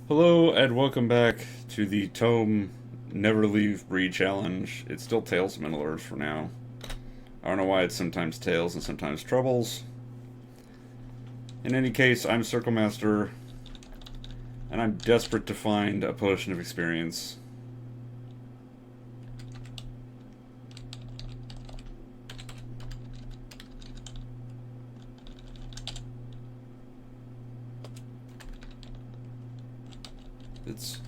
Hello and welcome back to the ToME Never Leave Bree challenge. It's still Tails Middlers for now. I don't know why it's sometimes Tails and sometimes Troubles. In any case, I'm Circle Master, and I'm desperate to find a potion of experience. It's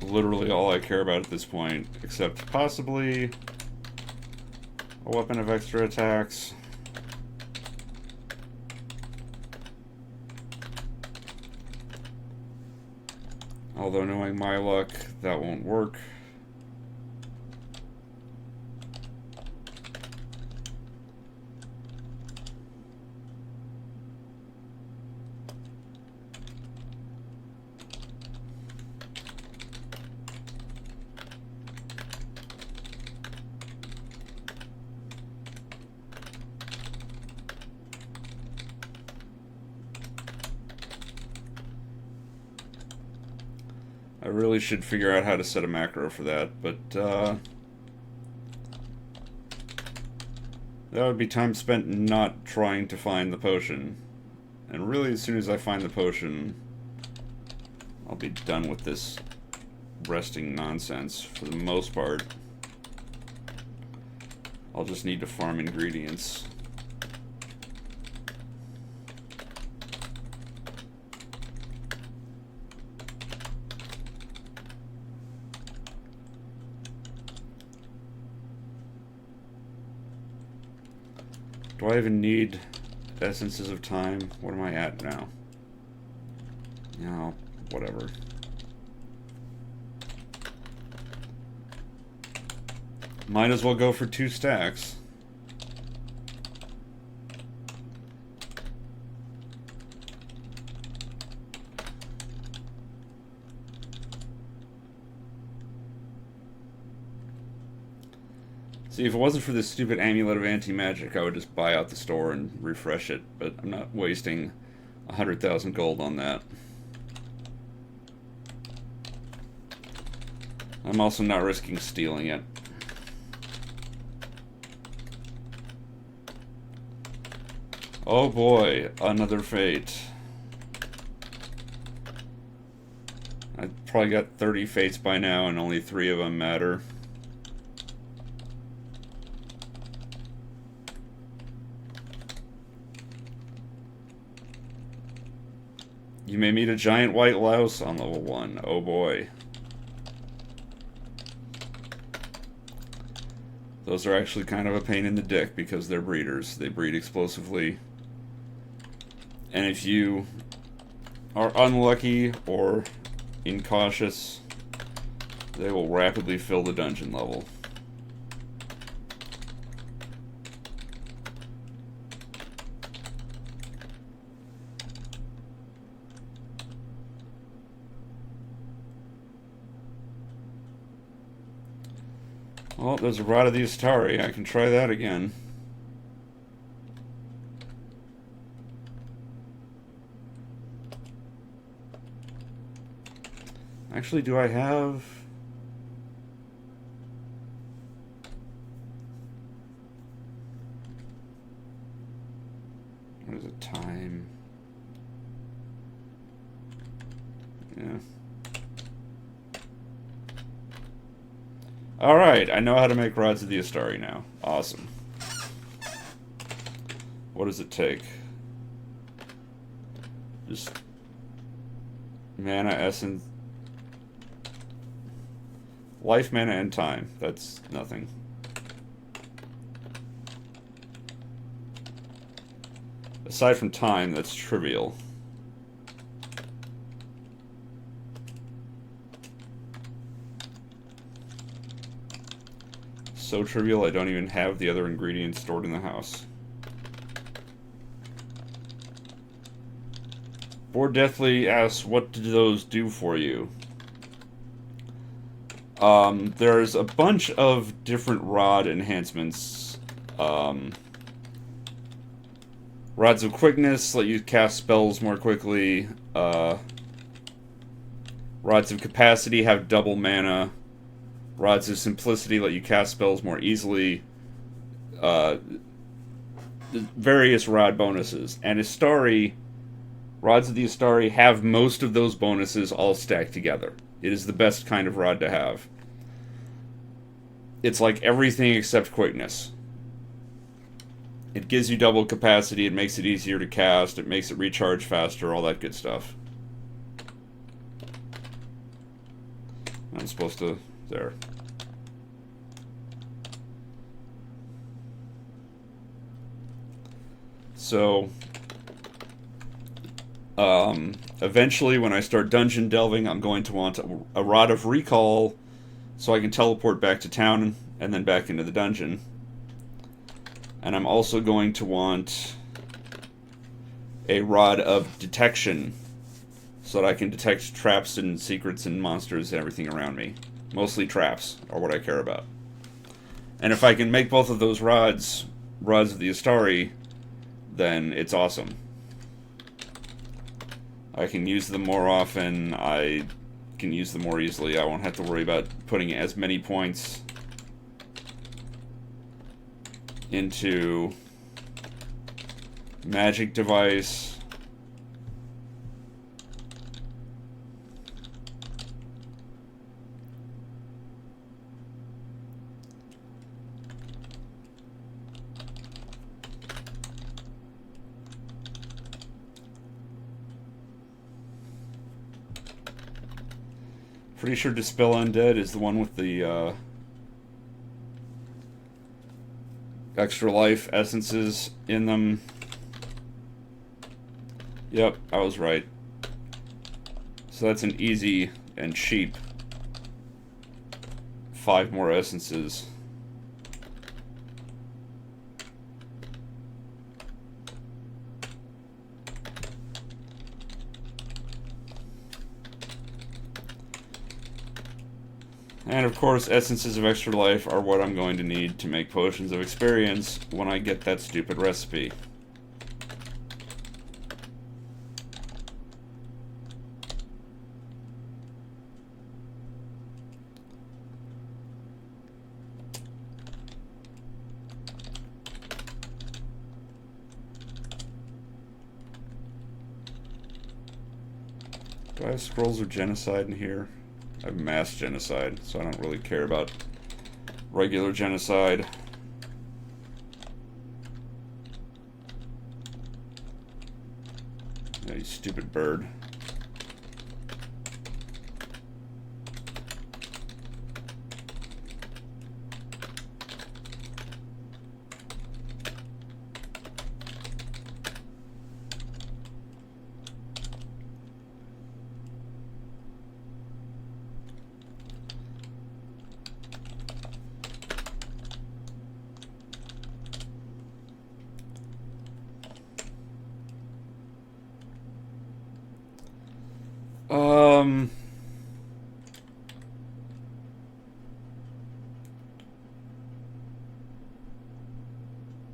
literally all I care about at this point, except possibly a weapon of extra attacks. Although knowing my luck, that won't work. I really should figure out how to set a macro for that, but that would be time spent not trying to find the potion. And really, as soon as I find the potion, I'll be done with this resting nonsense for the most part. I'll just need to farm ingredients. Do I even need essences of time? What am I at now? No, whatever. Might as well go for 2 stacks. See, if it wasn't for this stupid amulet of anti-magic, I would just buy out the store and refresh it, but I'm not wasting 100,000 gold on that. I'm also not risking stealing it. Oh boy, another fate. I probably got 30 fates by now and only 3 of them matter. You may meet a giant white louse on level 1. Oh boy. Those are actually kind of a pain in the dick because they're breeders. They breed explosively. And if you are unlucky or incautious, they will rapidly fill the dungeon level. Well, there's a Rod of the Astari. I can try that again. Actually, do I have... What is it? Time. Yeah. Alright, I know how to make Rods of the Astari now. Awesome. What does it take? Just... mana, essence... life, mana, and time. That's nothing. Aside from time, that's trivial. So trivial, I don't even have the other ingredients stored in the house. Boar Deathly asks, what did those do for you? There's a bunch of different rod enhancements. Rods of Quickness let you cast spells more quickly. Rods of Capacity have double mana. Rods of Simplicity let you cast spells more easily. Various rod bonuses. And Astari, Rods of the Astari have most of those bonuses all stacked together. It is the best kind of rod to have. It's like everything except quickness. It gives you double capacity, it makes it easier to cast, it makes it recharge faster, all that good stuff. I'm supposed to... there. So, eventually when I start dungeon delving, I'm going to want a Rod of Recall so I can teleport back to town and then back into the dungeon. And I'm also going to want a Rod of Detection so that I can detect traps and secrets and monsters and everything around me. Mostly traps are what I care about. And if I can make both of those rods of the Astari, then it's awesome. I can use them more often, I can use them more easily, I won't have to worry about putting as many points into magic device. Pretty sure Dispel Undead is the one with the extra life essences in them. Yep, I was right. So that's an easy and cheap 5 more essences. And of course, essences of extra life are what I'm going to need to make potions of experience when I get that stupid recipe. Do I have Scrolls of Genocide in here? I have Mass Genocide, so I don't really care about regular genocide. Yeah, you stupid bird.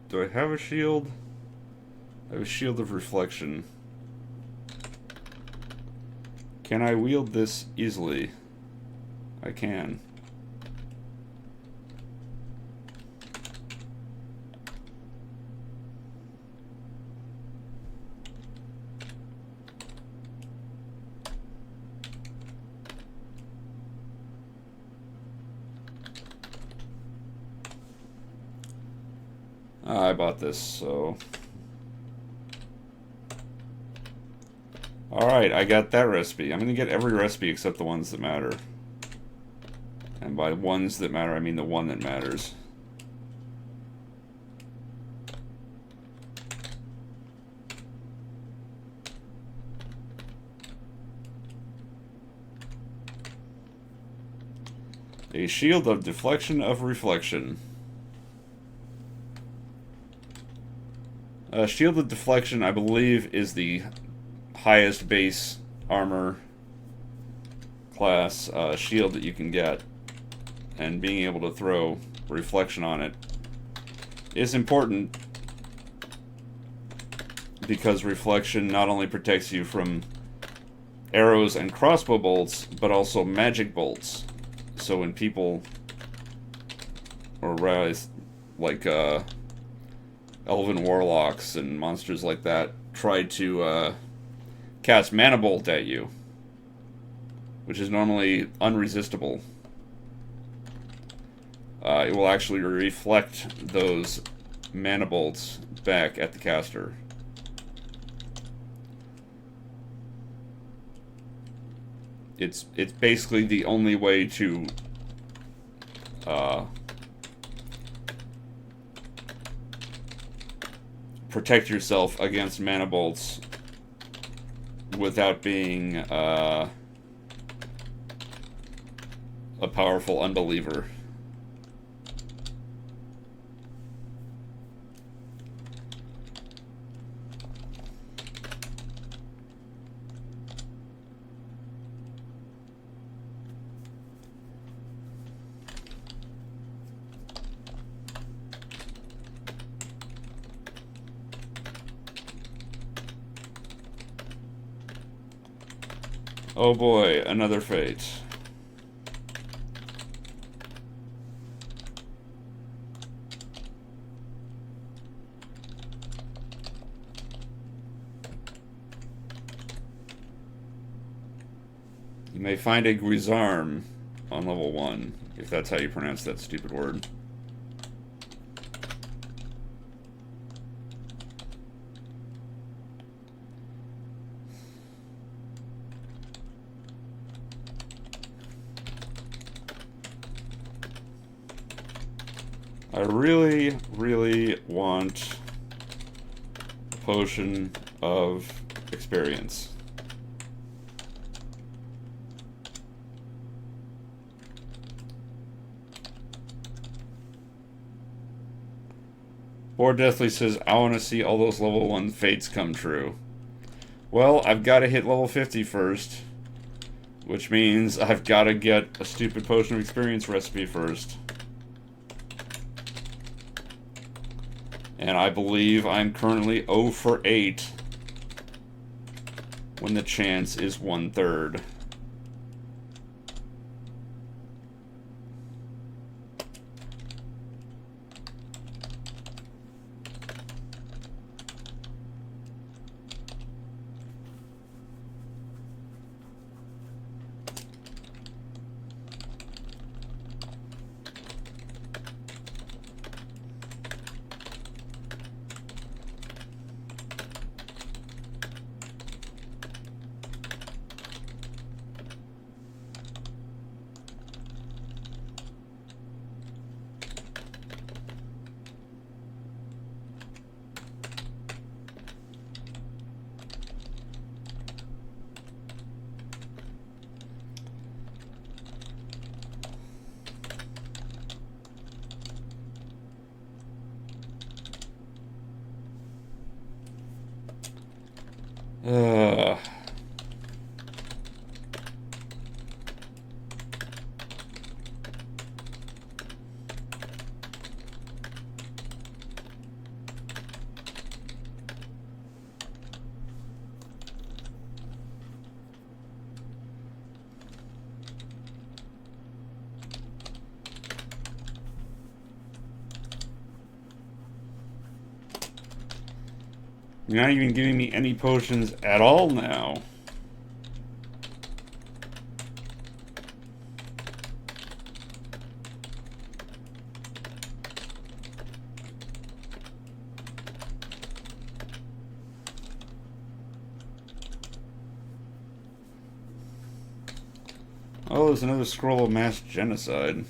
Do I have a shield? I have a shield of reflection. Can I wield this easily? I can. I bought this, so... Alright, I got that recipe. I'm gonna get every recipe except the ones that matter. And by ones that matter, I mean the one that matters. A shield of deflection of reflection. Shield of Deflection, I believe, is the highest base armor class shield that you can get. And being able to throw reflection on it is important, because reflection not only protects you from arrows and crossbow bolts, but also magic bolts. So when people, or like elven warlocks and monsters like that, try to cast mana bolt at you, which is normally unresistible, it will actually reflect those mana bolts back at the caster. It's basically the only way to protect yourself against mana bolts without being a powerful unbeliever. Oh boy, another fate. You may find a Guizarm on level 1, if that's how you pronounce that stupid word. I really, really want a potion of experience. Or Deathly says, I want to see all those level 1 fates come true. Well, I've got to hit level 50 first, which means I've got to get a stupid potion of experience recipe first. And I believe I'm currently 0 for 8 when the chance is 1/3. Uh, You're not even giving me any potions at all now. Oh, there's another scroll of mass genocide.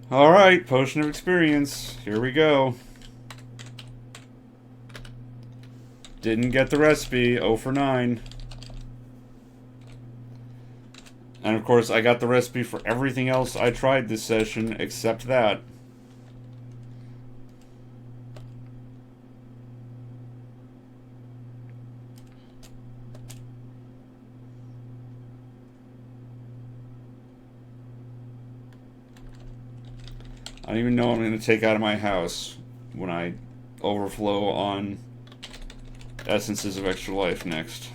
Alright, potion of experience. Here we go. Didn't get the recipe. 0 for 9. And of course, I got the recipe for everything else I tried this session except that. I don't even know what I'm going to take out of my house when I overflow on Essences of Extra Life next.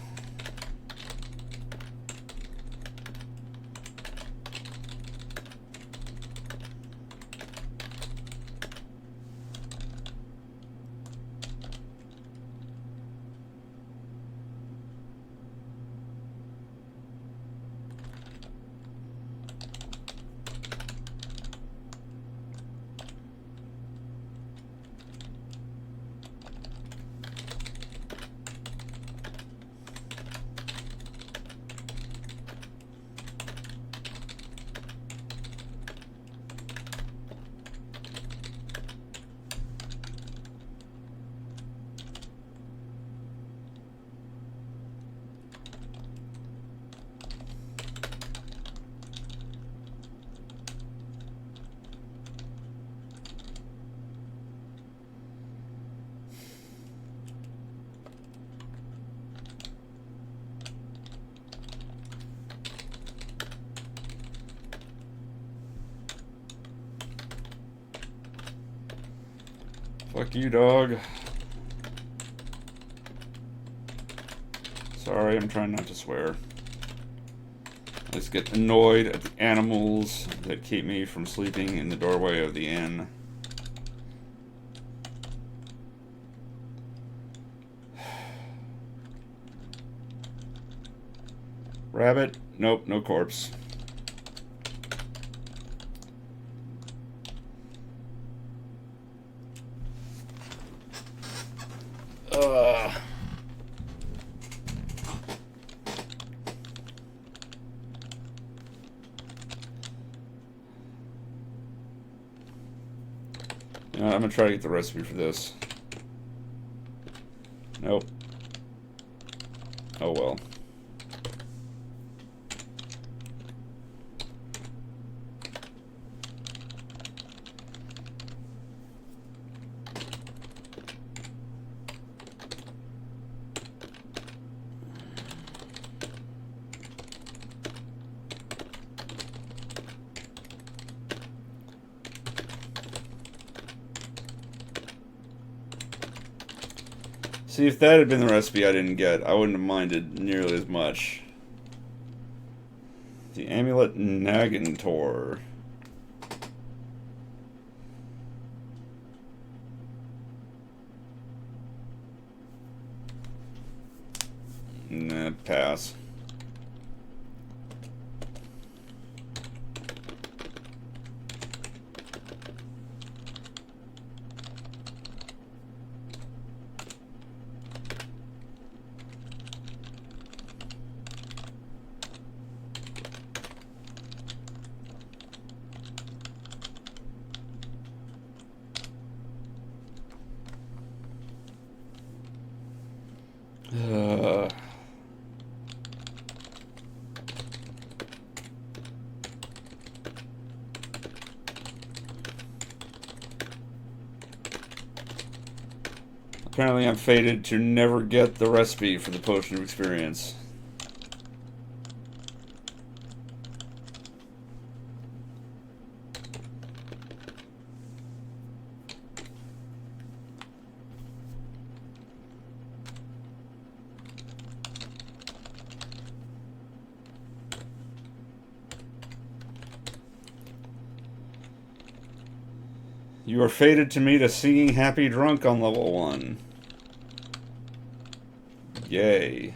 Fuck you, dog. Sorry, I'm trying not to swear. I just get annoyed at the animals that keep me from sleeping in the doorway of the inn. Rabbit? Nope, no corpse. I'm gonna try to get the recipe for this. Nope. Oh well. See, if that had been the recipe I didn't get, I wouldn't have minded nearly as much. The Amulet Nagantor. Nah, pass. Apparently I'm fated to never get the recipe for the Potion of Experience. You are fated to meet a singing happy drunk on level 1. Yay.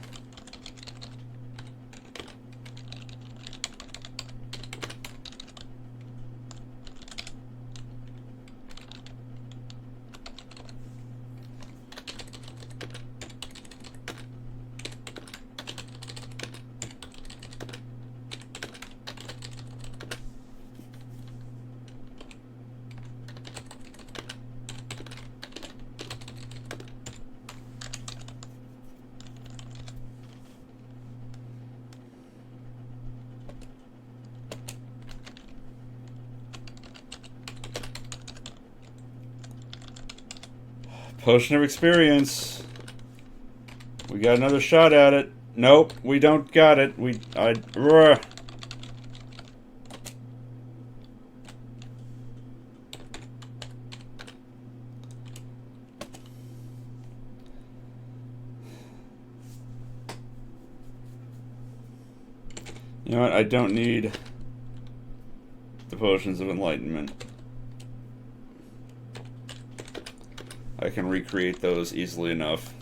Potion of experience. We got another shot at it. Nope, we don't got it. You know what? I don't need the potions of enlightenment. I can recreate those easily enough.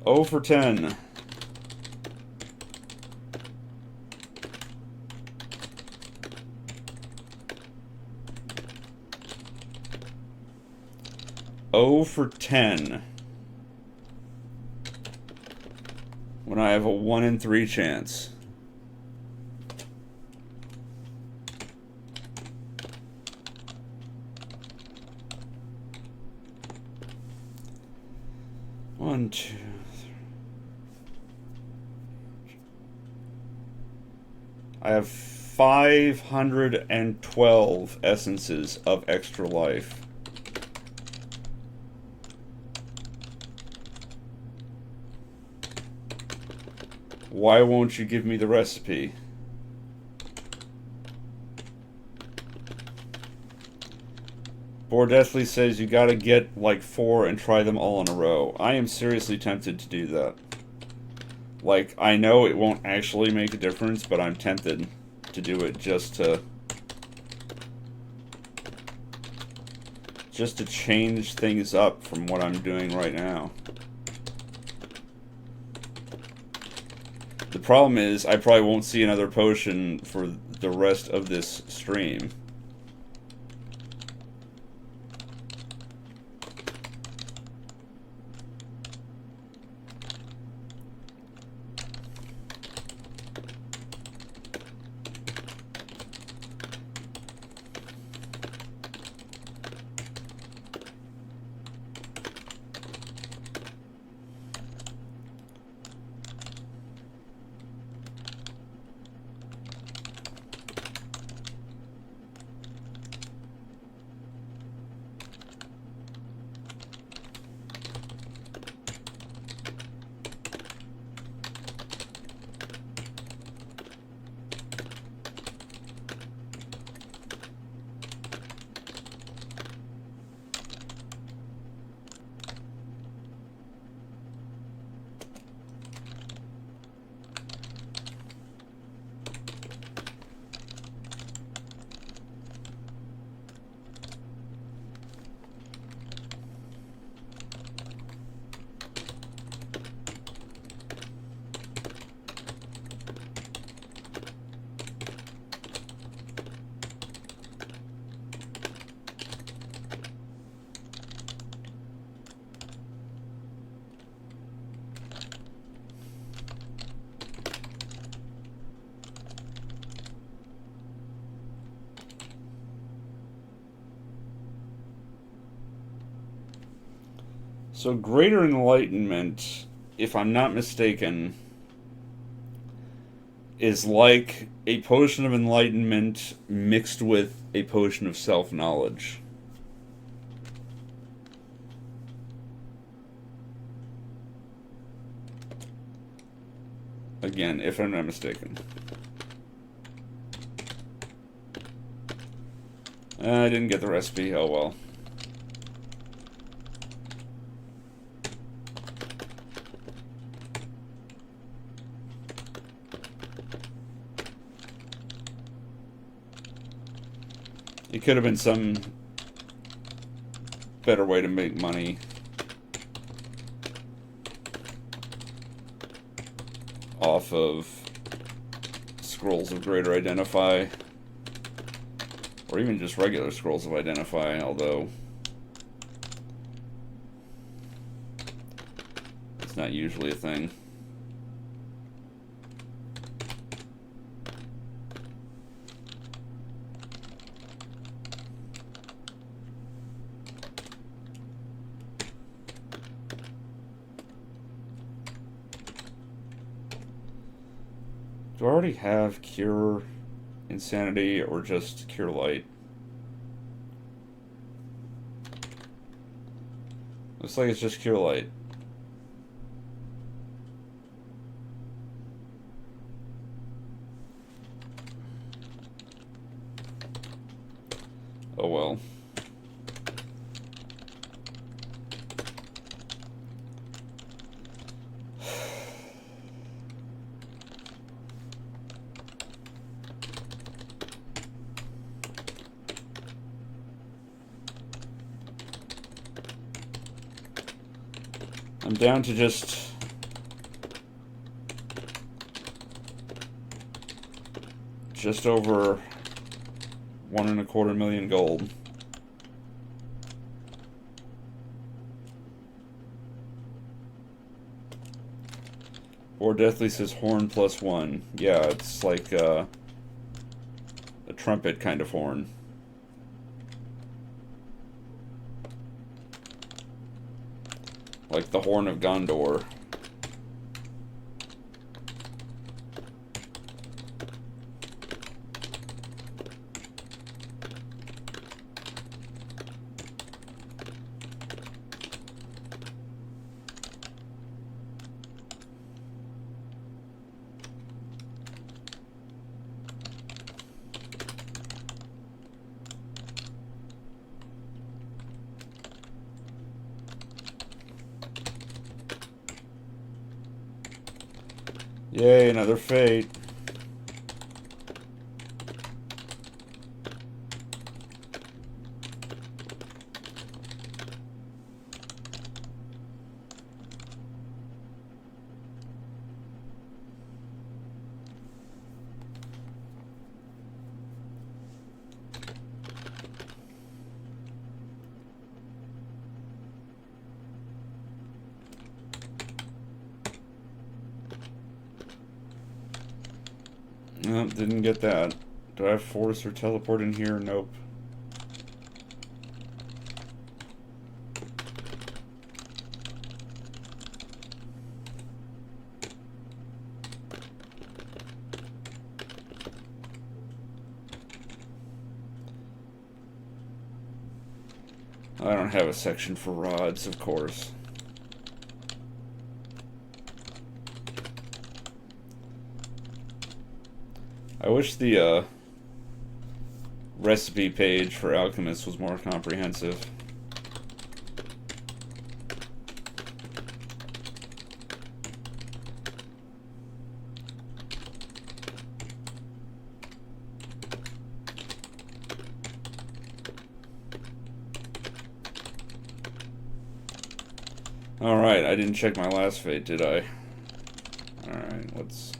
Oh for 10. Oh for 10. When I have a 1 in 3 chance. One, two, three. I have 512 essences of extra life. Why won't you give me the recipe? Bordesley says you gotta get like 4 and try them all in a row. I am seriously tempted to do that. Like, I know it won't actually make a difference, but I'm tempted to do it just to change things up from what I'm doing right now. The problem is, I probably won't see another potion for the rest of this stream. So greater enlightenment, if I'm not mistaken, is like a potion of enlightenment mixed with a potion of self-knowledge. Again, if I'm not mistaken. I didn't get the recipe, oh well. It could have been some better way to make money. Off of scrolls of greater identify. Or even just regular scrolls of identify, although it's not usually a thing. Do I already have Cure Insanity or just Cure Light? Looks like it's just Cure Light. Oh well. I'm down to just over 1.25 million gold. Or Deathly says horn +1. Yeah, it's like a trumpet kind of horn. Like the Horn of Gondor. Yay, another fate. Nope, didn't get that. Do I have force or teleport in here? Nope. I don't have a section for rods, of course. I wish the recipe page for alchemists was more comprehensive. Alright, I didn't check my last fate, did I? Alright, let's...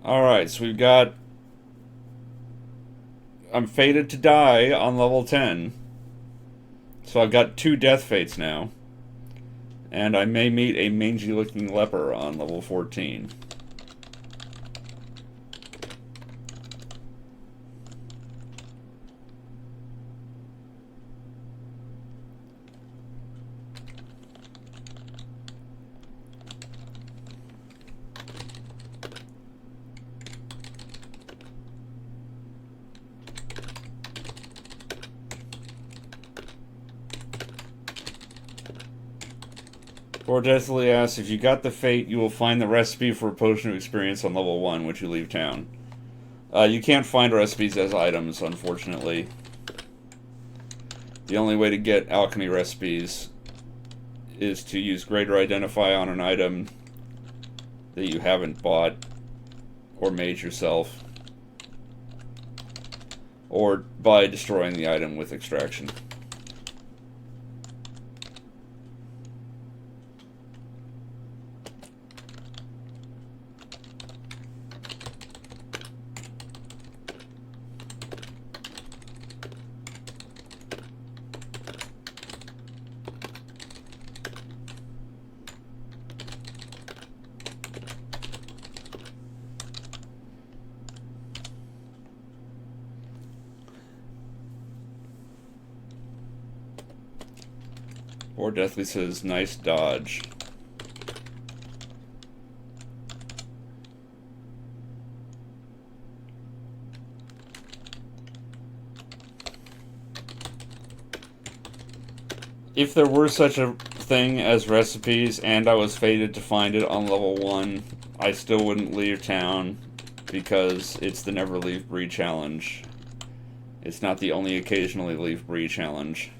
Alright, so we've got... I'm fated to die on level 10. So I've got 2 death fates now. And I may meet a mangy-looking leper on level 14. Or Deathly asks, if you got the fate, you will find the recipe for a potion of experience on level 1, which you leave town. You can't find recipes as items, unfortunately. The only way to get alchemy recipes is to use Greater Identify on an item that you haven't bought or made yourself. Or by destroying the item with extraction. Or Deathly says, nice dodge. If there were such a thing as recipes and I was fated to find it on level 1, I still wouldn't leave town because it's the Never Leave Bree challenge. It's not the only occasionally leave Bree challenge.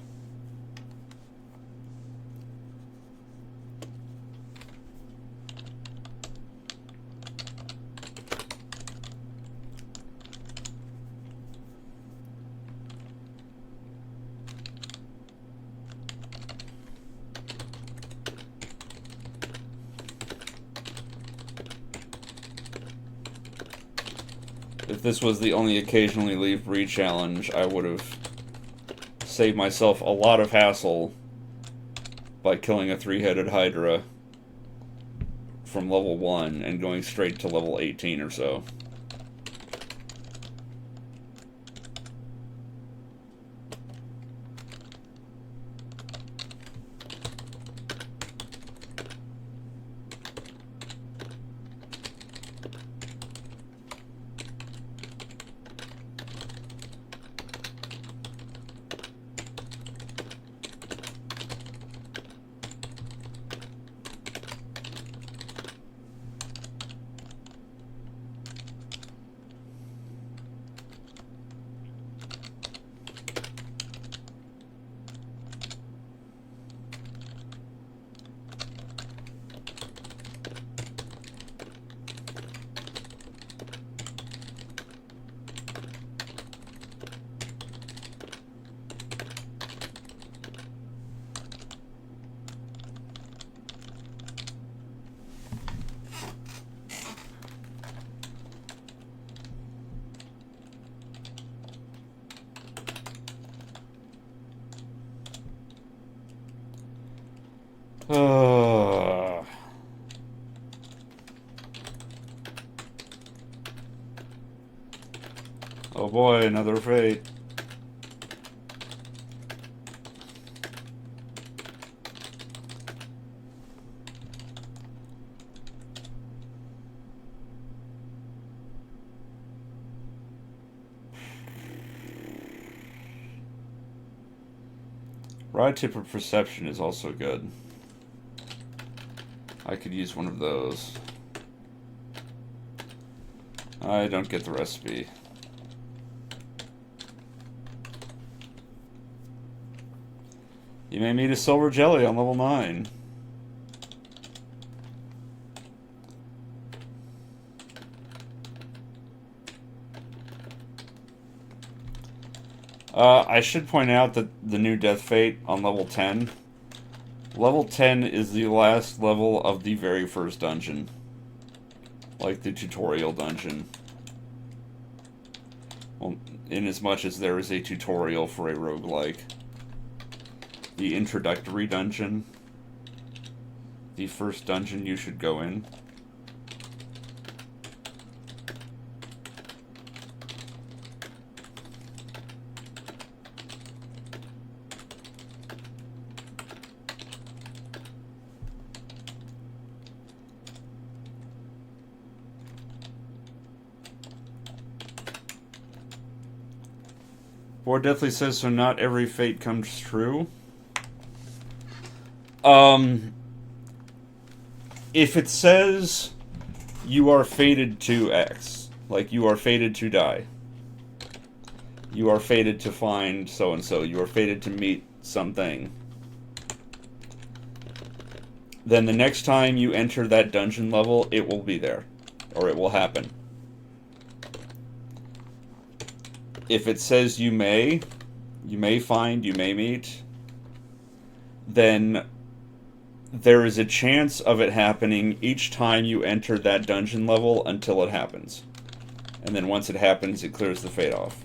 If this was the only occasionally leave Bree challenge, I would have saved myself a lot of hassle by killing a 3-headed Hydra from level 1 and going straight to level 18 or so. Oh boy, another fate. Rod tip of perception is also good. I could use one of those. I don't get the recipe. You may meet a silver jelly on level 9. I should point out that the new Death Fate on level 10. Level 10 is the last level of the very first dungeon. Like the tutorial dungeon. Well, in as much as there is a tutorial for a roguelike. The introductory dungeon. The first dungeon you should go in. War Deathly says, so not every fate comes true. If it says you are fated to X, like you are fated to die, you are fated to find so-and-so, you are fated to meet something, then the next time you enter that dungeon level, it will be there, or it will happen. If it says you may find, you may meet, then there is a chance of it happening each time you enter that dungeon level until it happens. And then once it happens, it clears the fate off.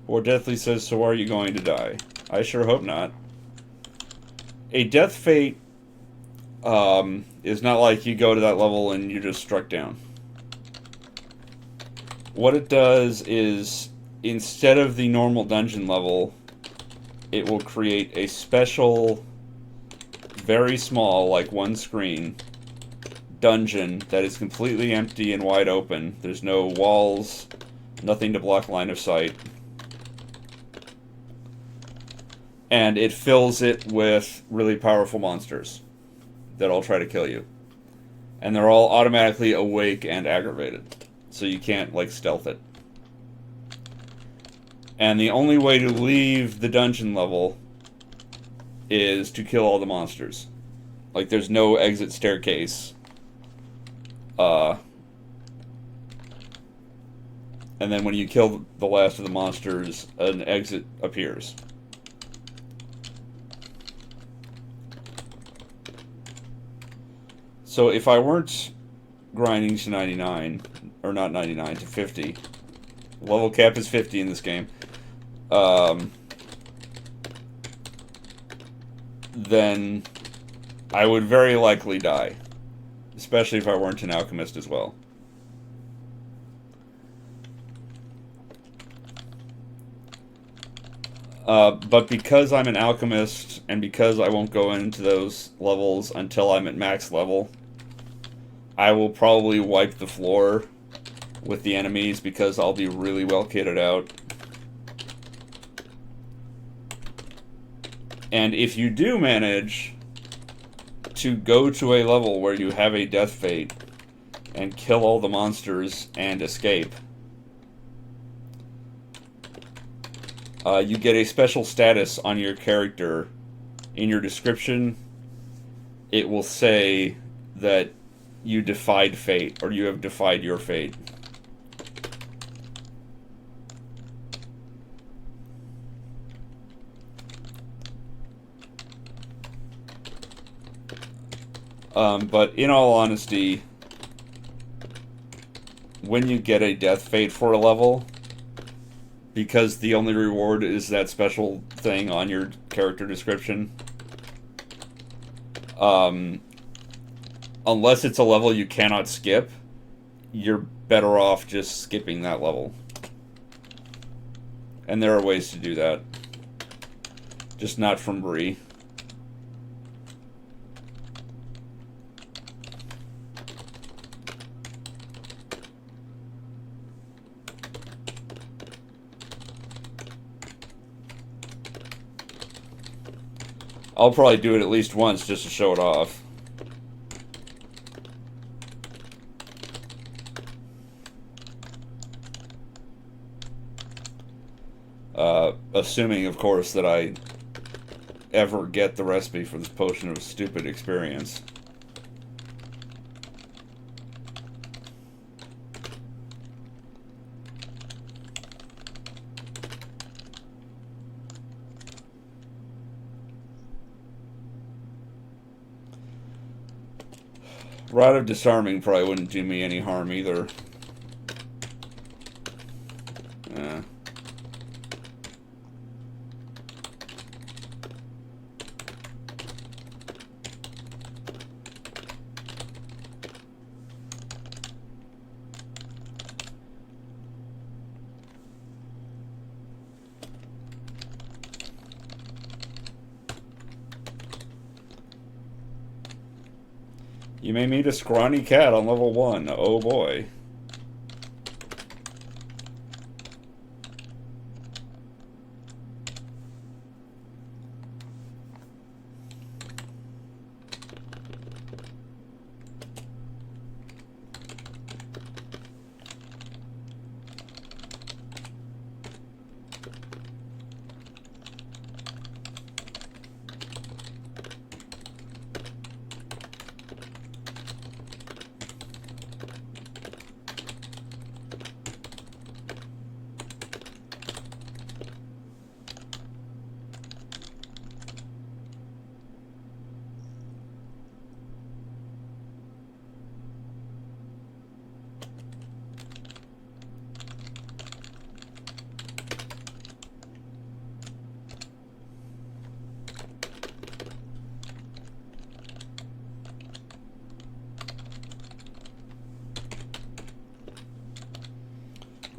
Or Deathly says, so are you going to die? I sure hope not. A death fate is not like you go to that level and you're just struck down. What it does is, instead of the normal dungeon level, it will create a special, very small, like one screen, dungeon that is completely empty and wide open. There's no walls, nothing to block line of sight. And it fills it with really powerful monsters that all try to kill you. And they're all automatically awake and aggravated. So you can't, like, stealth it. And the only way to leave the dungeon level is to kill all the monsters. Like, there's no exit staircase. And then when you kill the last of the monsters, an exit appears. So if I weren't grinding to 99, or not 99, to 50, level cap is 50 in this game, then I would very likely die. Especially if I weren't an alchemist as well. But because I'm an alchemist, and because I won't go into those levels until I'm at max level, I will probably wipe the floor with the enemies because I'll be really well kitted out. And if you do manage to go to a level where you have a death fate and kill all the monsters and escape, you get a special status on your character. In your description, it will say that you defied fate, or you have defied your fate. But in all honesty, when you get a death fate for a level, because the only reward is that special thing on your character description, unless it's a level you cannot skip, you're better off just skipping that level. And there are ways to do that. Just not from Bree. I'll probably do it at least once just to show it off. Assuming, of course, that I ever get the recipe for this potion of stupid experience. Rod of Disarming probably wouldn't do me any harm either. You may meet a scrawny cat on level 1. Oh boy.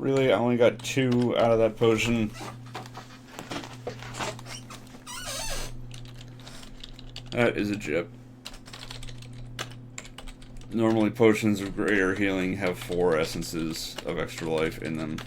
Really, I only got 2 out of that potion. That is a jip. Normally potions of greater healing have 4 essences of extra life in them.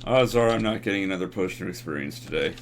Odds are I'm not getting another potion of experience today.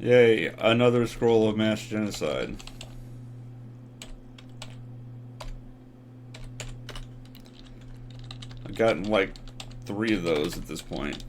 Yay, another scroll of mass genocide. I've gotten like 3 of those at this point.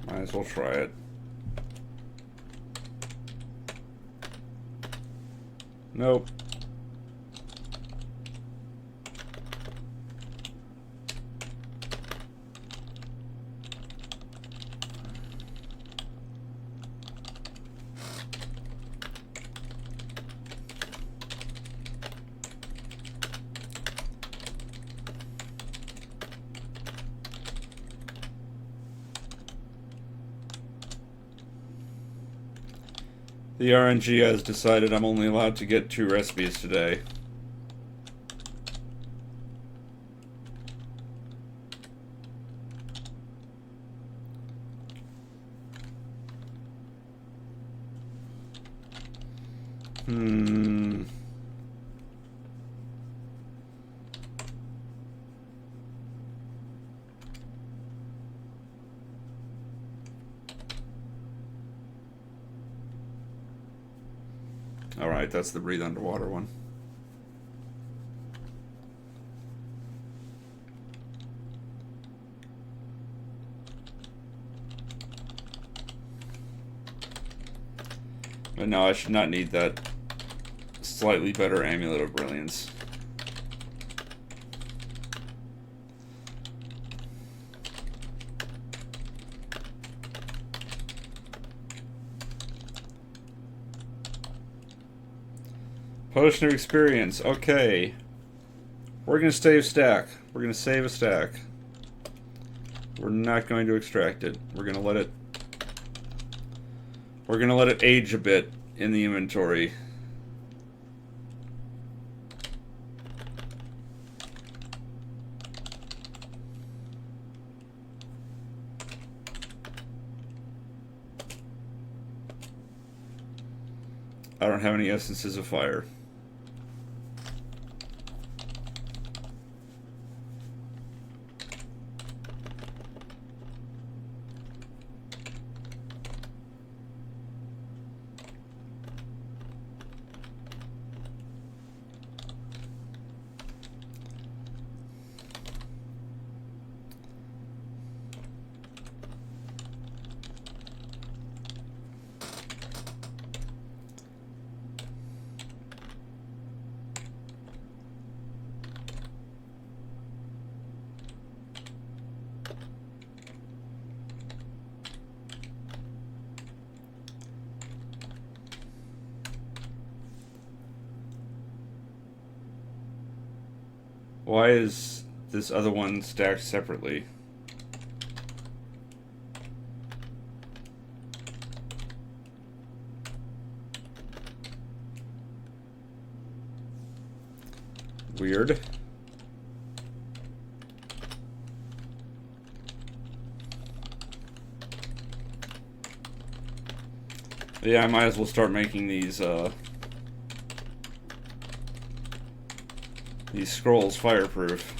Might as well try it. Nope. The RNG has decided I'm only allowed to get 2 recipes today. Alright, that's the breathe underwater one. But no, I should not need that slightly better Amulet of Brilliance. Potion of experience. Okay. We're going to save stack. We're going to save a stack. We're not going to extract it. We're going to let it... We're going to let it age a bit in the inventory. I don't have any essences of fire. Why is this other one stacked separately? Weird. Yeah, I might as well start making these scrolls fireproof.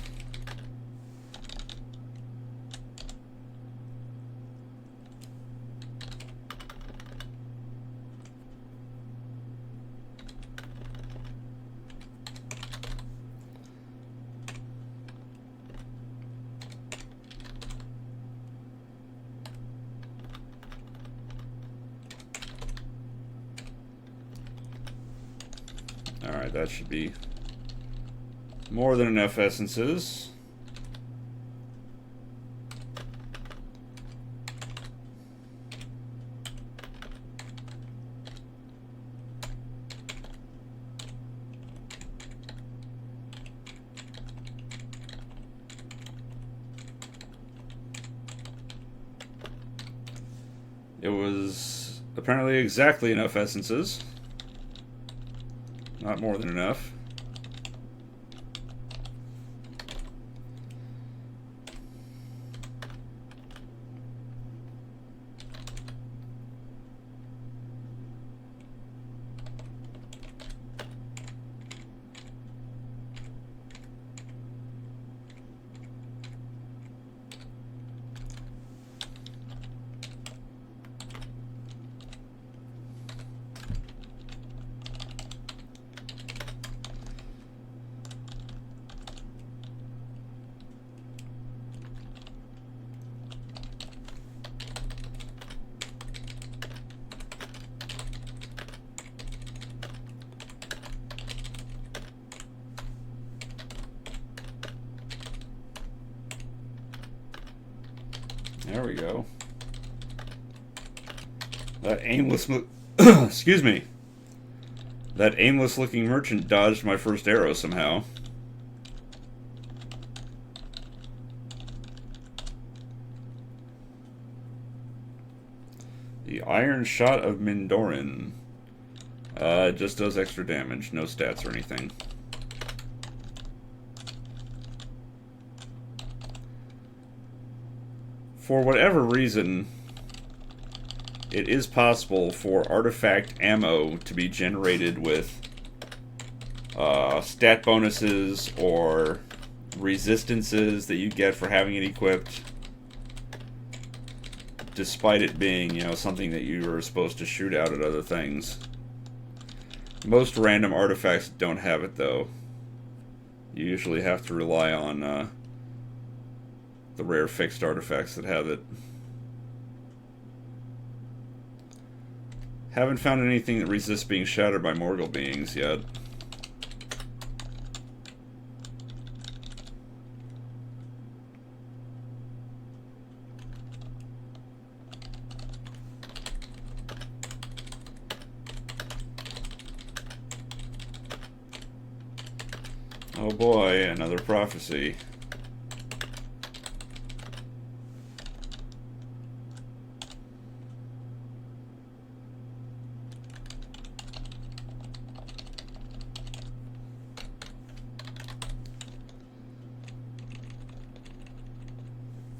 Alright, that should be more than enough essences. It was apparently exactly enough essences. Not more than enough. There we go. That aimless... excuse me. That aimless-looking merchant dodged my first arrow somehow. The Iron Shot of Mindoran. It just does extra damage, no stats or anything. For whatever reason, it is possible for artifact ammo to be generated with stat bonuses or resistances that you get for having it equipped, despite it being, you know, something that you are supposed to shoot out at other things. Most random artifacts don't have it, though. You usually have to rely on the rare fixed artifacts that have it. Haven't found anything that resists being shattered by mortal beings yet. Oh boy, another prophecy.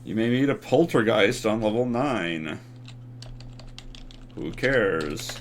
You may meet a poltergeist on level 9. Who cares?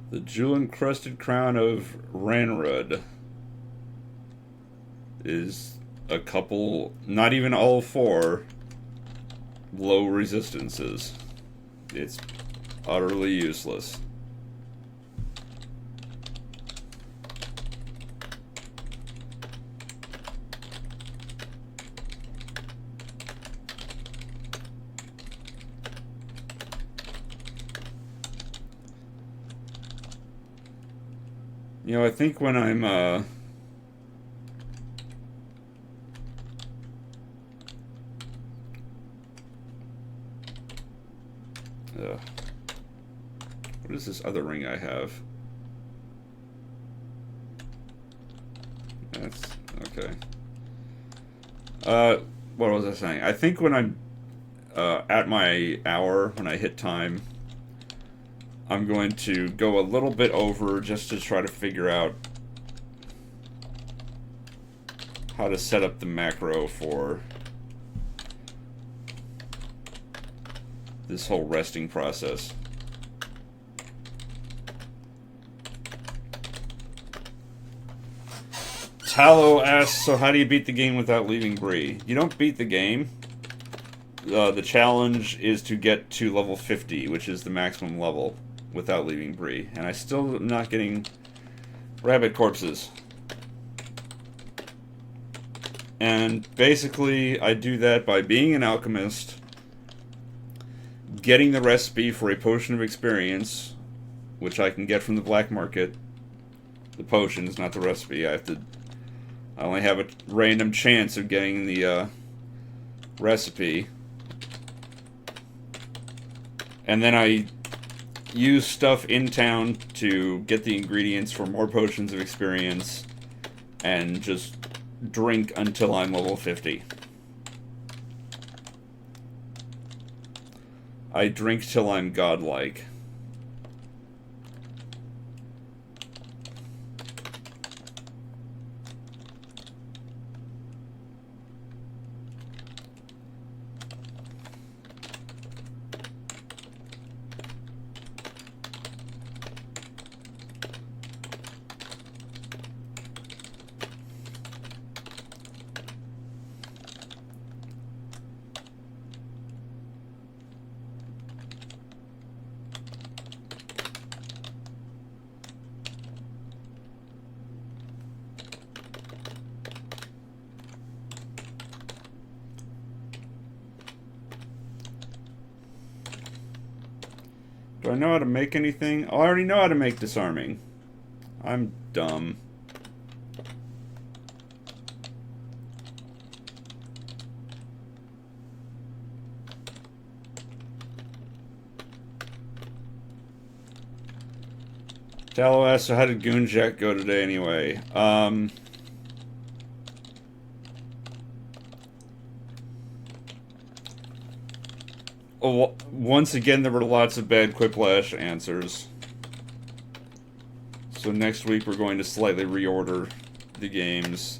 The jewel-encrusted crown of Ranrud is a couple, not even all 4, low resistances. It's utterly useless. You know, I think when I'm, what is this other ring I have? That's, okay. What was I saying? I think when I'm, at my hour, when I hit time, I'm going to go a little bit over just to try to figure out how to set up the macro for this whole resting process. Tallow asks, so how do you beat the game without leaving Bree? You don't beat the game. The challenge is to get to level 50, which is the maximum level, without leaving Bree. And I still am not getting rabbit corpses. And basically, I do that by being an alchemist, getting the recipe for a potion of experience, which I can get from the black market. The potion is not the recipe. I only have a random chance of getting the recipe. And then I use stuff in town to get the ingredients for more potions of experience and just drink until I'm level 50. I drink till I'm godlike. Do I know how to make anything? Oh, I already know how to make disarming. I'm dumb. Tallow asks, so how did Goonjack go today anyway? Once again, there were lots of bad Quiplash answers. So next week we're going to slightly reorder the games.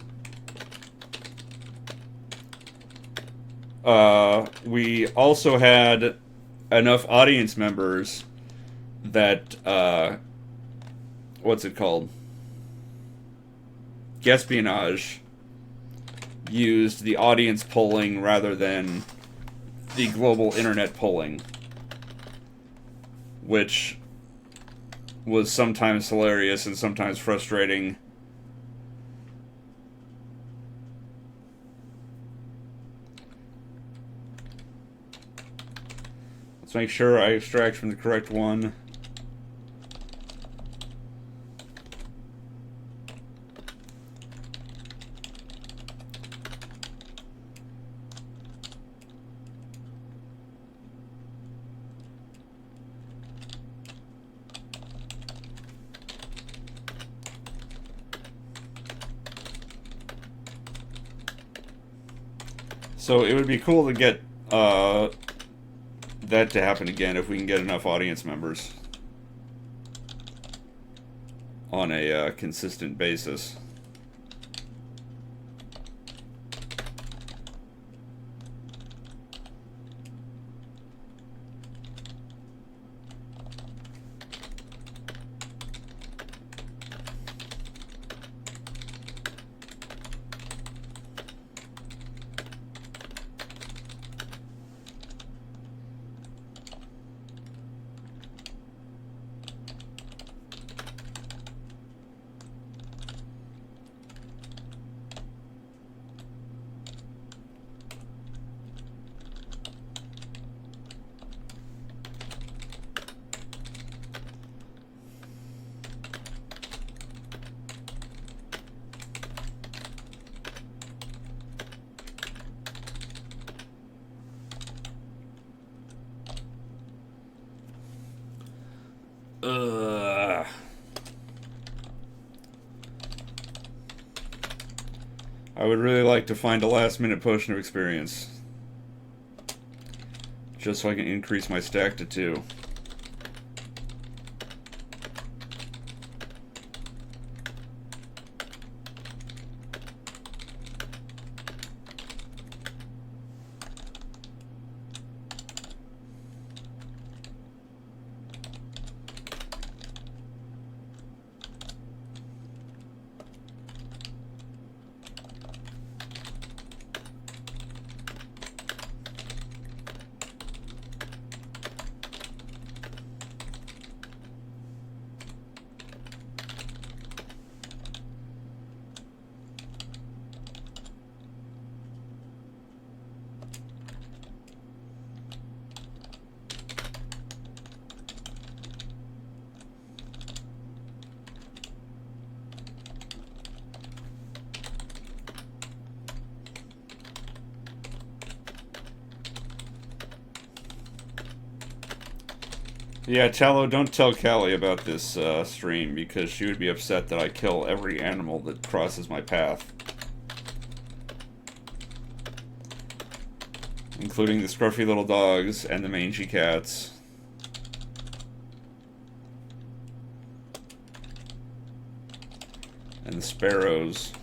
We also had enough audience members that, what's it called? Guespionage used the audience polling rather than the global internet polling, which was sometimes hilarious and sometimes frustrating. Let's make sure I extract from the correct one. So it would be cool to get that to happen again if we can get enough audience members on a consistent basis. I would really like to find a last-minute potion of experience, just so I can increase my stack to 2. Yeah, Tallow, don't tell Callie about this stream, because she would be upset that I kill every animal that crosses my path. Including the scruffy little dogs and the mangy cats. And the sparrows.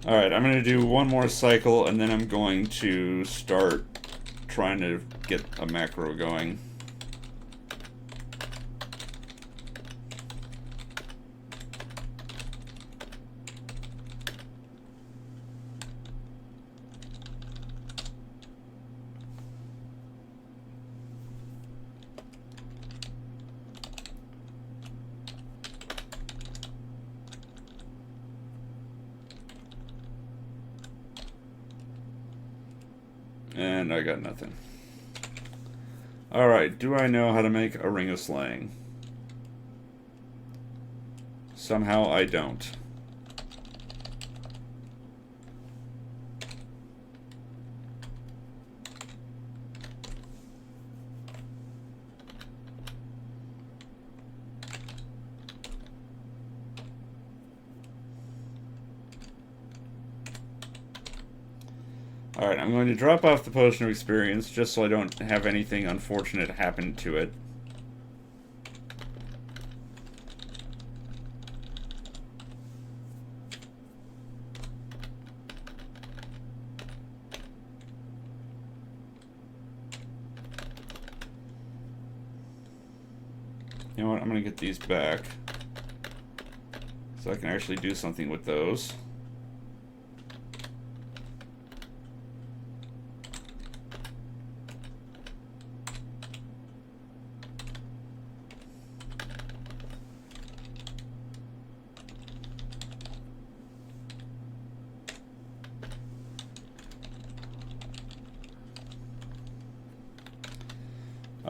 Alright, I'm going to do one more cycle, and then I'm going to start trying to get a macro going. And I got nothing. Alright, do I know how to make a ring of slaying? Somehow I don't. Alright, I'm going to drop off the potion of experience just so I don't have anything unfortunate happen to it. You know what, I'm going to get these back so I can actually do something with those.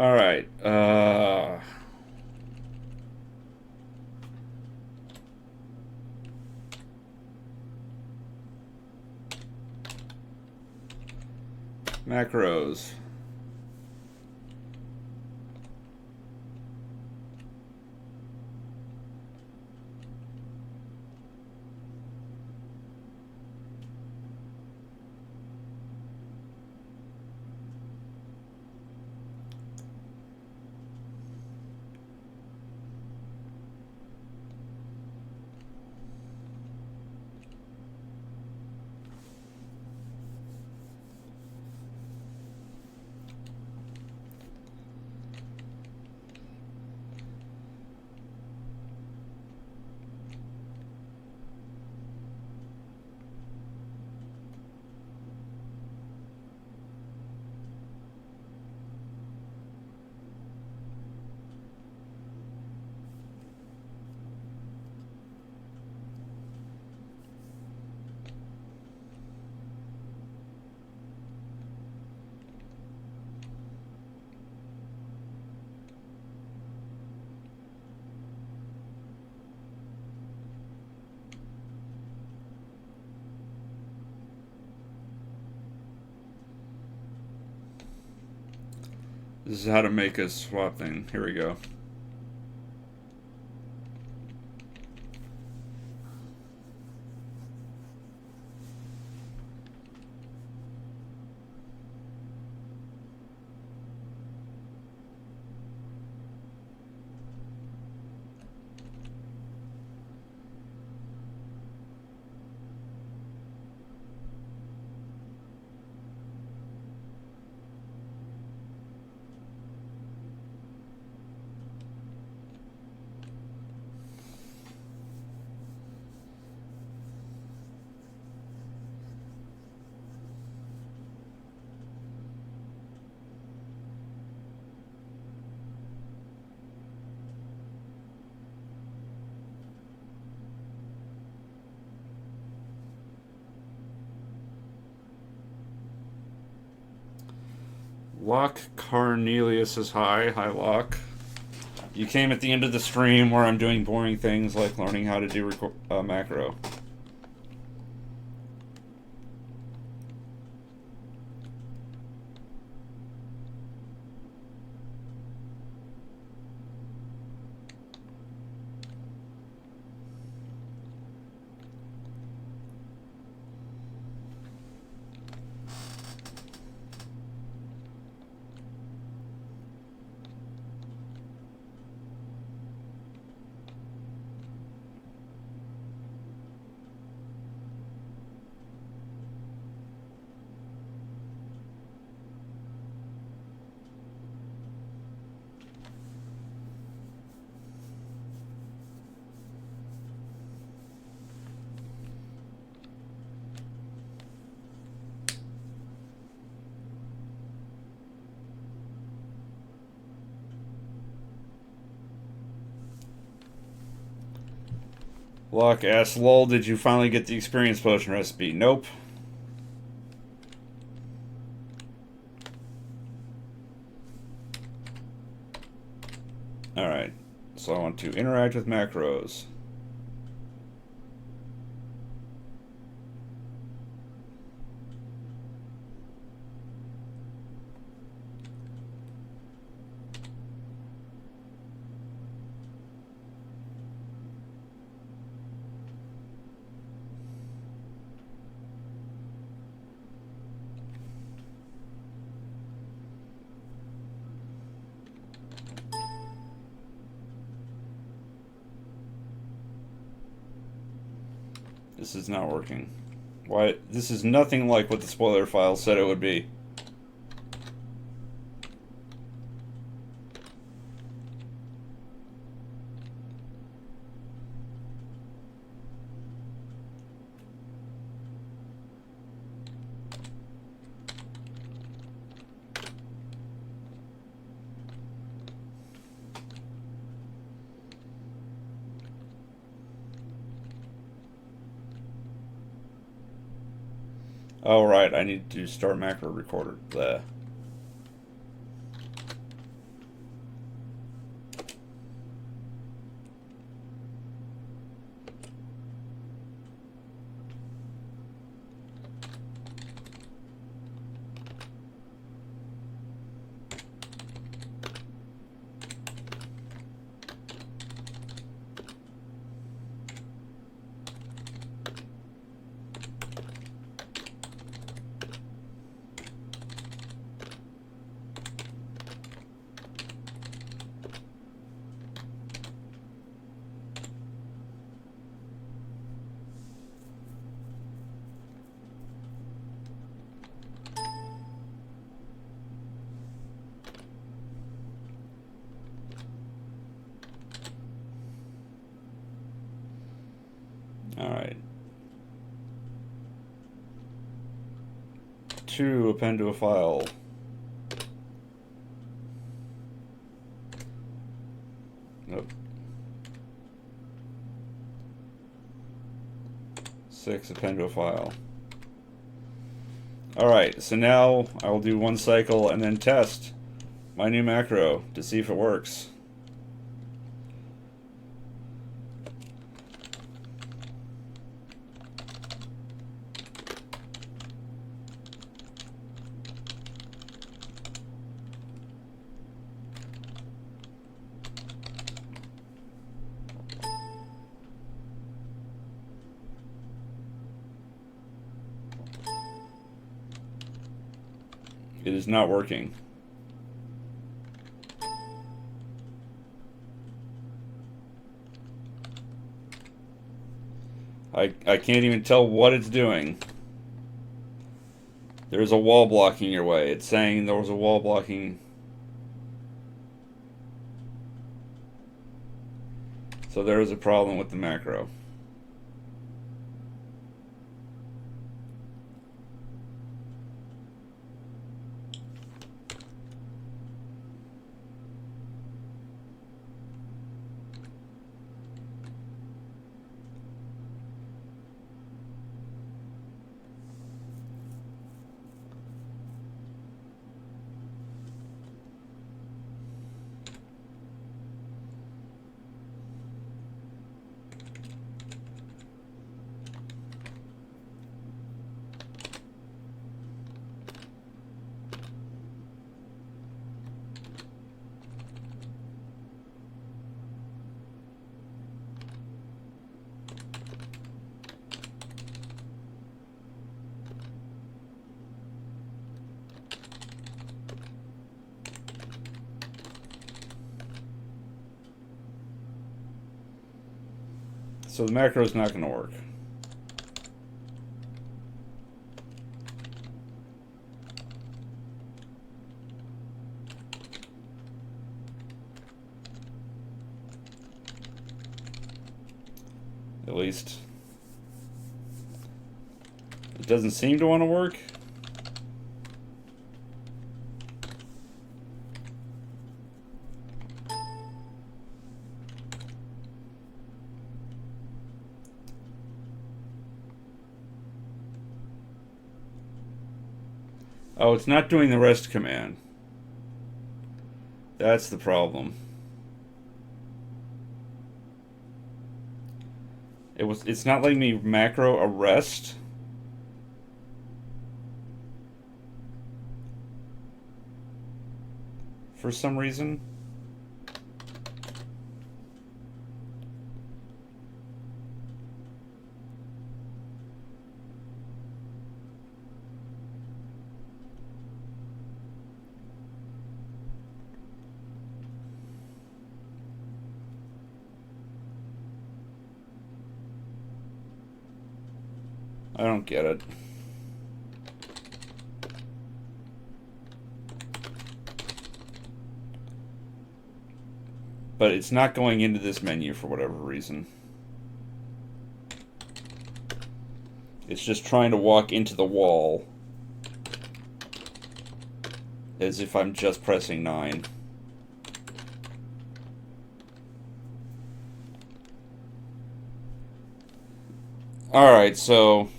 All right. Macros. This is how to make a swap thing. Here we go. Locke Cornelius is hi. Hi, Locke. You came at the end of the stream where I'm doing boring things like learning how to do macro. Locke asks, lol, did you finally get the experience potion recipe? Nope. Alright, so I want to interact with macros. This is not working. Why? This is nothing like what the spoiler file said it would be. Oh, right, I need to start macro recorder. Bleh. 2, append to a file. Nope. 6, append to a file. Alright, so now I will do one cycle and then test my new macro to see if it works. It is not working. I can't even tell what it's doing. There's a wall blocking your way. It's saying there was a wall blocking. So there is a problem with the macro. So the macro is not going to work. At least it doesn't seem to want to work. Oh, it's not doing the rest command. That's the problem. It's not letting me macro a rest. For some reason. I don't get it. But it's not going into this menu for whatever reason. It's just trying to walk into the wall as if I'm just pressing 9. Alright, so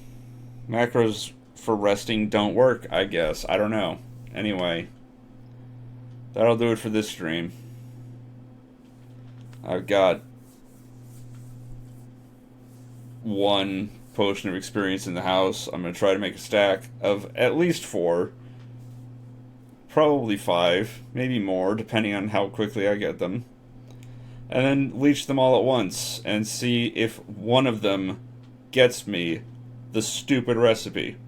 macros for resting don't work, I guess. I don't know. Anyway, that'll do it for this stream. I've got 1 potion of experience in the house. I'm going to try to make a stack of at least 4. Probably 5, maybe more, depending on how quickly I get them. And then leech them all at once and see if one of them gets me the stupid recipe.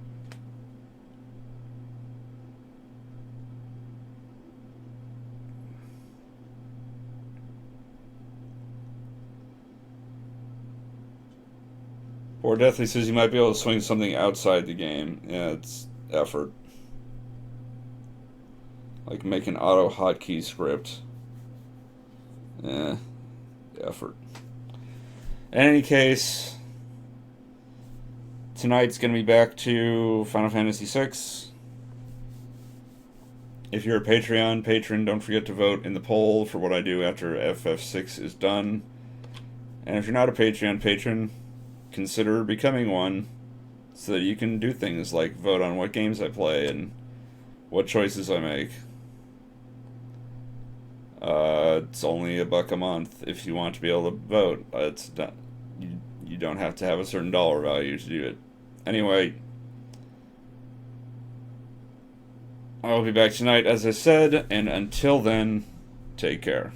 Or Deathly says you might be able to swing something outside the game. Yeah, it's effort. Like make an auto hotkey script. Effort. In any case, tonight's going to be back to Final Fantasy VI. If you're a Patreon patron, don't forget to vote in the poll for what I do after FF6 is done. And if you're not a Patreon patron, consider becoming one so that you can do things like vote on what games I play and what choices I make. It's only $1 a month if you want to be able to vote. It's not, you don't have to have a certain dollar value to do it. Anyway, I'll be back tonight, as I said, and until then, take care.